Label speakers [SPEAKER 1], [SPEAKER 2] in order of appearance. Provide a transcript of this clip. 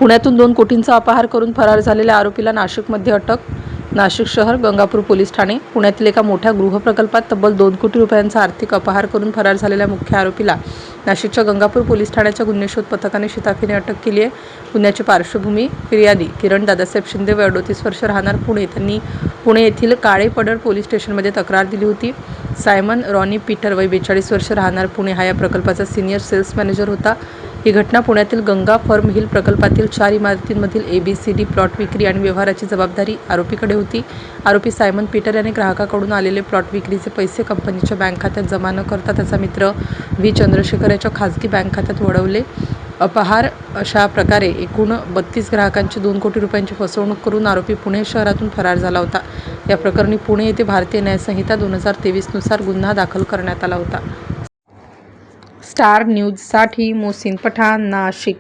[SPEAKER 1] पुण्यातून 2 कोटींचा अपहार करून फरार झालेल्या आरोपीला नाशिकमध्ये अटक. नाशिक शहर गंगापूर पोलीस ठाणे. पुण्यातील एका मोठ्या गृहप्रकल्पात तब्बल 2 कोटी रुपयांचा आर्थिक अपहार करून फरार झालेल्या मुख्य आरोपीला नाशिकच्या गंगापूर पोलीस ठाण्याच्या गुन्हे शोध पथकाने शिताफीने अटक केली आहे. गुन्ह्याची पार्श्वभूमी फिर्यादी किरण दादासाहेब शिंदे वय 38 वर्ष राहणार पुणे, त्यांनी पुणे येथील काळे पडळ पोलीस स्टेशनमध्ये तक्रार दिली होती. सायमन रॉनी पीटर वय 42 वर्ष राहणार पुणे हा या प्रकल्पाचा सिनियर सेल्स मॅनेजर होता. ही घटना पुण्यातील गंगा फर्म हिल प्रकल्पातील 4 इमारतींमधील ABCD प्लॉट विक्री आणि व्यवहाराची जबाबदारी आरोपीकडे होती. आरोपी सायमन पीटर याने ग्राहकाकडून आलेले प्लॉट विक्रीचे पैसे कंपनीच्या बँक खात्यात जमा न करता त्याचा मित्र व्ही चंद्रशेखर याच्या खाजगी बँक खात्यात वळवले. अपहार अशा प्रकारे एकूण 32 ग्राहकांची 2 कोटी रुपयांची फसवणूक करून आरोपी पुणे शहरातून फरार झाला होता. या प्रकरणी पुणे येथे भारतीय न्याय संहिता 2023 नुसार गुन्हा दाखल करण्यात आला होता. स्टार न्यूजसाठी मोहसिन पठाण, नाशिक.